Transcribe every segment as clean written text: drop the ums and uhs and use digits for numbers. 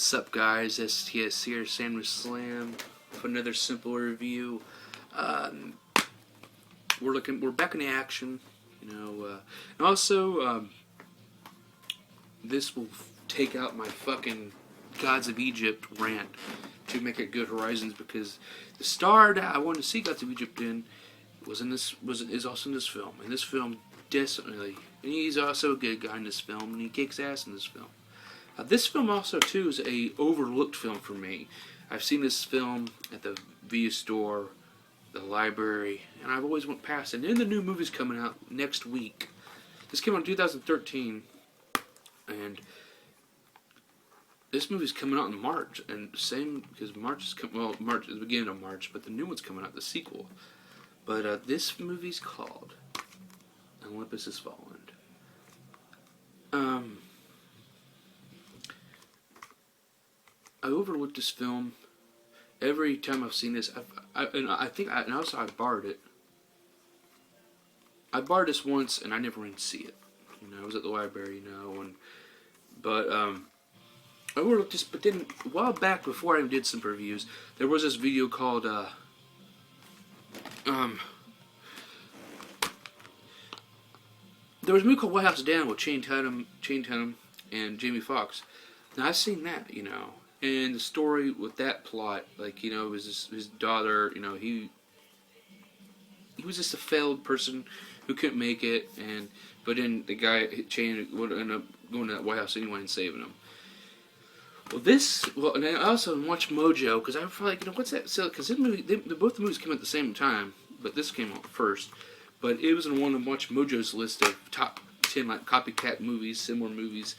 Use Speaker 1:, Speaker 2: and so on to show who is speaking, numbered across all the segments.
Speaker 1: Sup guys, STS here, Sandwich Slam, for another simple review. We're back in the action, and also, this will take out my fucking Gods of Egypt rant to make it Good Horizons, because the star that I wanted to see Gods of Egypt in is also in this film, and this film definitely, and he's also a good guy in this film, and he kicks ass in this film. This film also, too, is a overlooked film for me. I've seen this film at the video store, the library, and I've always went past it. And then the new movie's coming out next week. This came out in 2013, and this movie's coming out in March. And same, because March is March is the beginning of March, but the new one's coming out, the sequel. But this movie's called Olympus Has Fallen. I overlooked this film every time I've seen this. I borrowed it. I borrowed this once, and I never went to see it. I was at the library, but I overlooked this. But then, a while back, before I did some reviews, there was this video called there was a movie called White House Down with Channing Tatum, and Jamie Foxx. Now I've seen that, And the story with that plot, it was his daughter, he was just a failed person who couldn't make it, but then the guy, Channing, would end up going to that White House anyway and saving him. And I also watched Mojo, because I was like, what's that? So, because both the movies came out at the same time, but this came out first. But it was in one of Watch Mojo's list of top 10 copycat movies, similar movies.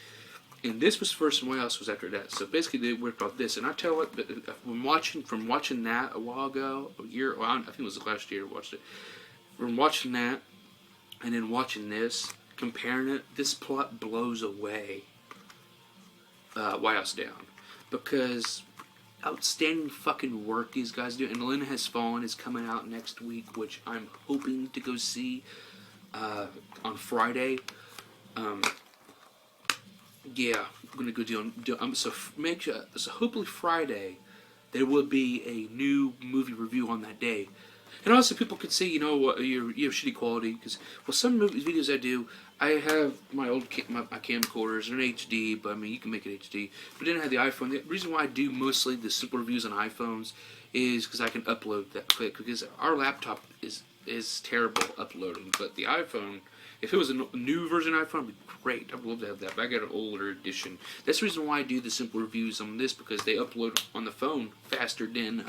Speaker 1: And this was first, and White House was after that. So basically, they worked off this. And I tell you what, from watching that a while ago, I think it was last year I watched it. From watching that, and then watching this, comparing it, this plot blows away White House Down. Because outstanding fucking work these guys do. And Olympus Has Fallen is coming out next week, which I'm hoping to go see on Friday. Yeah, I'm gonna go do. So hopefully Friday there will be a new movie review on that day, and also people could see, you have shitty quality, because some videos I do, I have my old my camcorders, they're in HD, but you can make it HD. But then I have the iPhone. The reason why I do mostly the simple reviews on iPhones is because I can upload that quick. Because our laptop is terrible uploading, but the iPhone, if it was a new version of iPhone, it'd be great. I'd love to have that, but I got an older edition. That's the reason why I do the simple reviews on this, because they upload on the phone faster than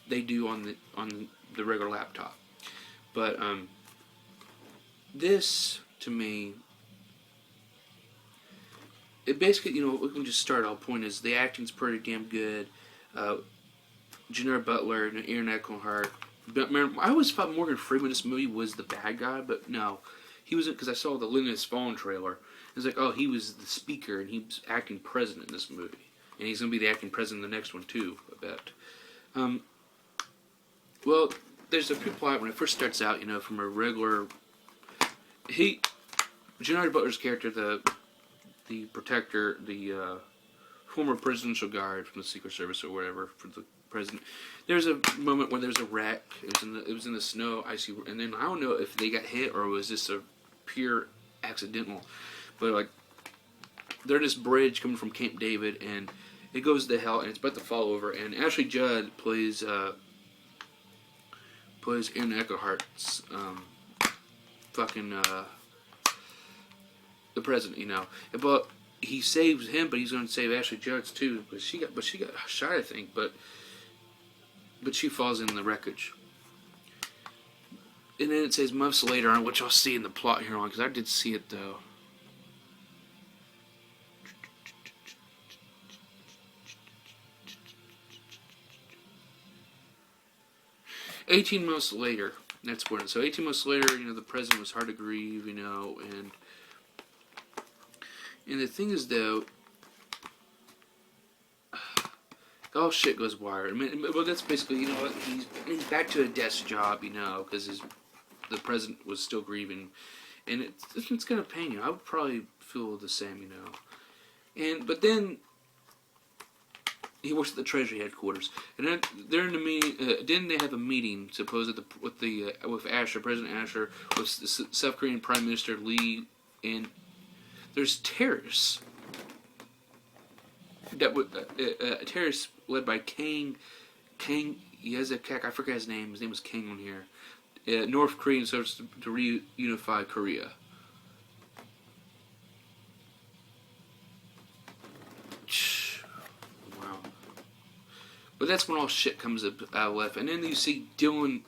Speaker 1: they do on the regular laptop. But this, to me, it basically, we can just start. All point is the acting's pretty damn good. Gerard Butler and Aaron Eckhart. But man, I always thought Morgan Freeman in this movie was the bad guy, but no. He was, because I saw the Olympus Has Fallen trailer. It was like, oh, he was the speaker, and he was acting president in this movie. And he's going to be the acting president in the next one, too, I bet. Well, there's a pre-plot when it first starts out, from a regular... Gerard Butler's character, the protector, the former presidential guard from the Secret Service or whatever, for the president. There's a moment when there's a wreck. It was in the snow, icy, and then I don't know if they got hit or was this a pure accidental, but they're in this bridge coming from Camp David, and it goes to hell, and it's about to fall over. And Ashley Judd plays Aaron Eckhart's the president, but he saves him, but he's going to save Ashley Judd too. But she got shot, I think, but she falls in the wreckage. And then it says months later, on which I'll see in the plot here on, because I did see it though. "18 months later," that's important. So 18 months later, the president was hard to grieve, and the thing is though, all shit goes wired. Well, that's basically, he's back to a desk job, because the president was still grieving, and it's gonna pain you. I would probably feel the same, But then he works at the Treasury headquarters, and then they're in the meeting. Then they have a meeting, supposedly with Asher, President Asher, with the South Korean Prime Minister Lee, and there's terrorists. Terrorists led by Kang Yezekak. I forget his name. His name was Kang on here. North Korean starts to reunify Korea. Wow. But that's when all shit comes out left. And then you see Dylan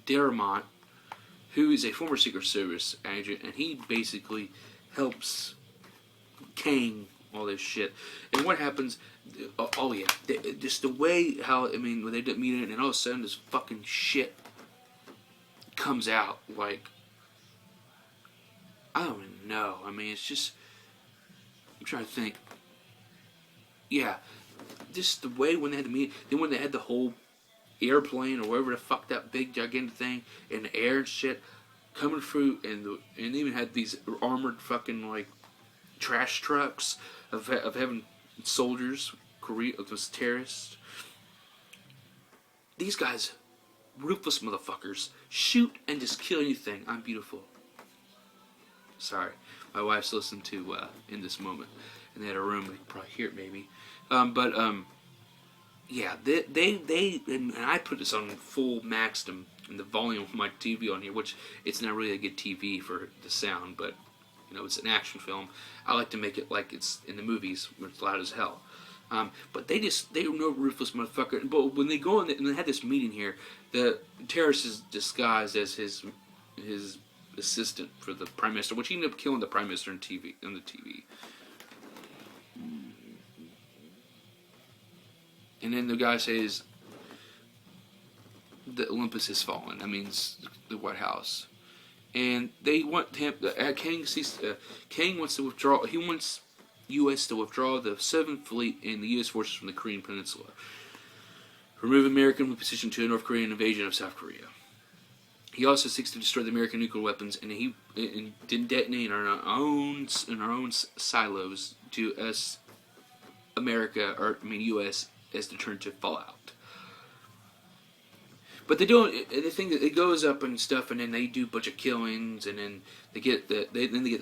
Speaker 1: McDermott, who is a former Secret Service agent, and he basically helps Kang all this shit. And what happens? Oh yeah, just the way how when they didn't meet it, and all of a sudden this fucking shit comes out. Like, I don't even know. It's just, I'm trying to think. Yeah, just the way when they had the meeting, then when they had the whole airplane or whatever the fuck that big gigantic thing in the air and shit coming through, and they even had these armored fucking like trash trucks of having soldiers, those terrorists. These guys, ruthless motherfuckers, shoot and just kill anything. I'm beautiful. Sorry, my wife's listening to In This Moment, and they had a room. You can probably hear it maybe. Yeah, they and I put this on full maximum in the volume of my TV on here, which it's not really a good TV for the sound, but it's an action film. I like to make it like it's in the movies where it's loud as hell. But they were no ruthless motherfucker. But when they go in and they had this meeting here, the terrorist is disguised as his assistant for the prime minister, which he ended up killing the prime minister on the TV. And then the guy says, "The Olympus has fallen." That means the White House. And they want him. Kang wants to withdraw. He wants U.S. to withdraw the 7th Fleet and the U.S. forces from the Korean Peninsula. Remove American position to a North Korean invasion of South Korea. He also seeks to destroy the American nuclear weapons, and he detonate in our own silos to us, U.S. as to turn to fallout. But they don't. They think that it goes up and stuff, and then they do a bunch of killings, and then they get the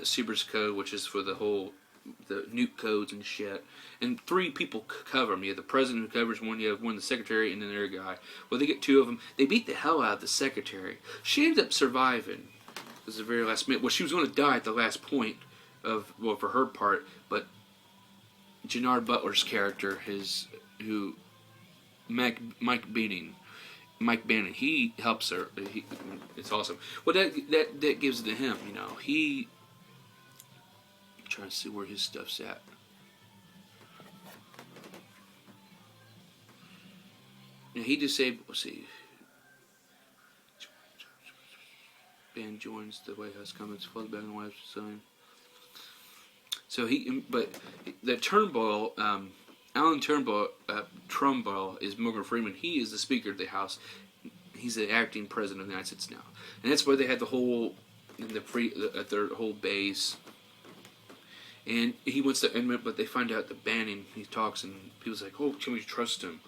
Speaker 1: Cyber's code, which is for the nuke codes and shit. And 3 people cover them. You have the president who covers one. You have one, the secretary, and then their guy. Well, they get 2 of them. They beat the hell out of the secretary. She ends up surviving. It was the very last minute. Well, she was going to die at the last point for her part, but Gerard Butler's character, Mike Bannon, he helps her. It's awesome. Well, that gives it to him. I'm trying to see where his stuff's at. He disabled. Let's see. Ban joins the White House. Comments flood back in the White House sign. So but the Turnbull, Alan Turnbull, Trumbull is Morgan Freeman. He is the Speaker of the House. He's the acting president of the United States now, and that's why they had the whole at their whole base. And he wants to, but they find out the Bannon. He talks, and people's like, "Oh, can we trust him?"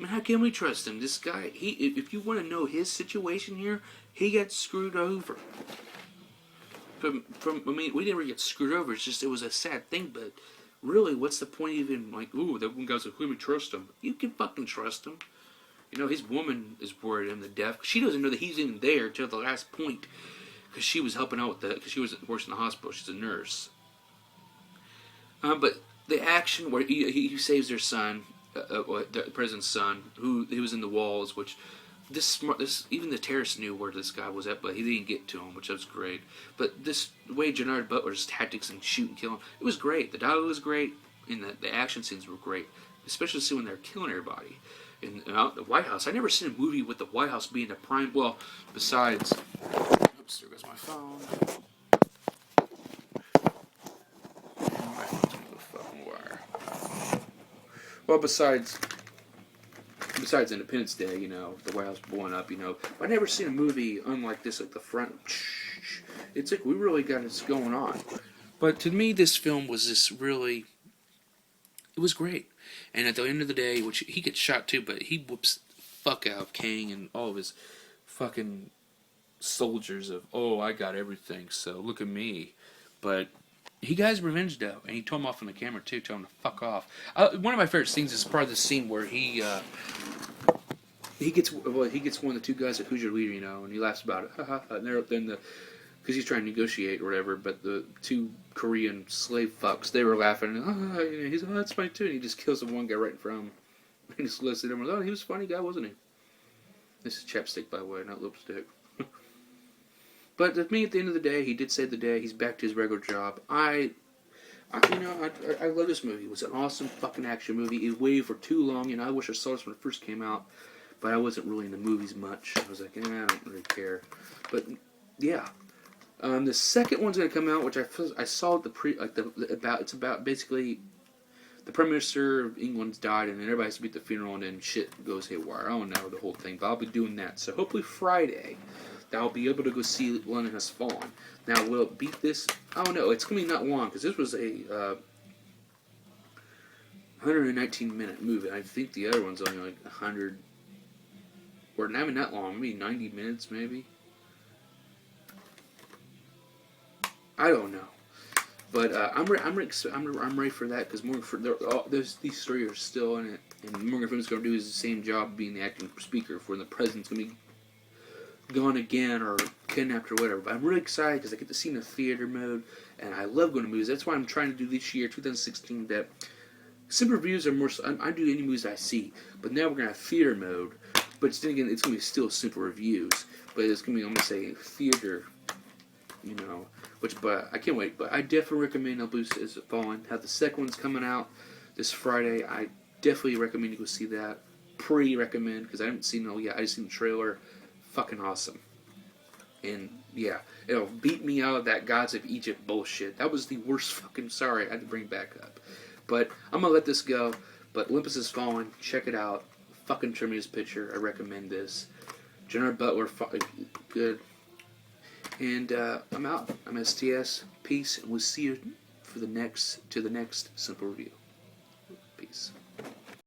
Speaker 1: How can we trust him? This guy, if you want to know his situation here, he got screwed over. We never get screwed over. It's just, it was a sad thing, but really, what's the point even, that one guy's like, "Can we trust him?" You can fucking trust him. His woman is worried him to death. She doesn't know that he's even there till the last point, because she was helping out because she was working in the hospital. She's a nurse. But the action where he saves their son, the president's son, he was in the walls, which even the terrorists knew where this guy was at, but he didn't get to him, which was great. But the way Gerard Butler's tactics and shoot and kill him, it was great. The dialogue was great, and the action scenes were great, especially when they're killing everybody. In the White House, I never seen a movie with the White House being a prime. Well, besides, oops, there goes my phone. Well, besides Independence Day, the White House blowing up, but I never seen a movie unlike this, like the front. It's like we really got this going on. But to me, this film was this really was great. And at the end of the day, which he gets shot too, but he whoops the fuck out of Kang and all of his fucking soldiers of, oh, I got everything, so look at me. But he got his revenge though, and he told him off on the camera too, told him to fuck off. One of my favorite scenes is part of the scene where he gets one of the two guys at Who's Your Leader, you know, and he laughs about it, and they're then because he's trying to negotiate or whatever, but the two Korean slave fucks, they were laughing, and he's, oh, that's funny too, and he just kills the one guy right in front of him. He just looks at him and goes, oh, he was a funny guy, wasn't he? This is chapstick, by the way, not lipstick. But to me, at the end of the day, he did save the day. He's back to his regular job. I love this movie. It was an awesome fucking action movie. It waited for too long, and I wish I saw this when it first came out, but I wasn't really in the movies much. I was like, I don't really care. But yeah, the second one's gonna come out, which I saw it's about basically the Prime Minister of England's died, and then everybody has to be at the funeral, and then shit goes haywire. I don't know the whole thing, but I'll be doing that. So hopefully Friday, I'll be able to go see London Has Fallen. Now, will it beat this? I don't know. It's going to be not long, because this was a 119-minute movie. I think the other one's only like 100, or not even that long. Maybe 90 minutes, maybe. I don't know. But I'm ready for that, because these three are still in it, and Morgan Freeman's going to do his same job being the acting speaker for the president's going to be gone again or kidnapped or whatever. But I'm really excited because I get to see in the theater mode, and I love going to movies. That's why I'm trying to do this year, 2016, that simple reviews are more. I do any movies I see, but now we're gonna have theater mode. But then again, it's gonna be still simple reviews, but it's gonna be, I'm gonna say, theater. You know, but I can't wait. But I definitely recommend Olympus Has Fallen. Have the second one's coming out this Friday. I definitely recommend you go see that. Pre-recommend, because I haven't seen it yet. I just seen the trailer. Fucking awesome. And yeah, it'll beat me out of that Gods of Egypt bullshit. That was the worst fucking, sorry, I had to bring it back up. But I'm gonna let this go. But Olympus Has Fallen, check it out. Fucking tremendous picture. I recommend this. Gerard Butler, good. And I'm out. I'm STS. Peace, and we'll see you to the next simple review.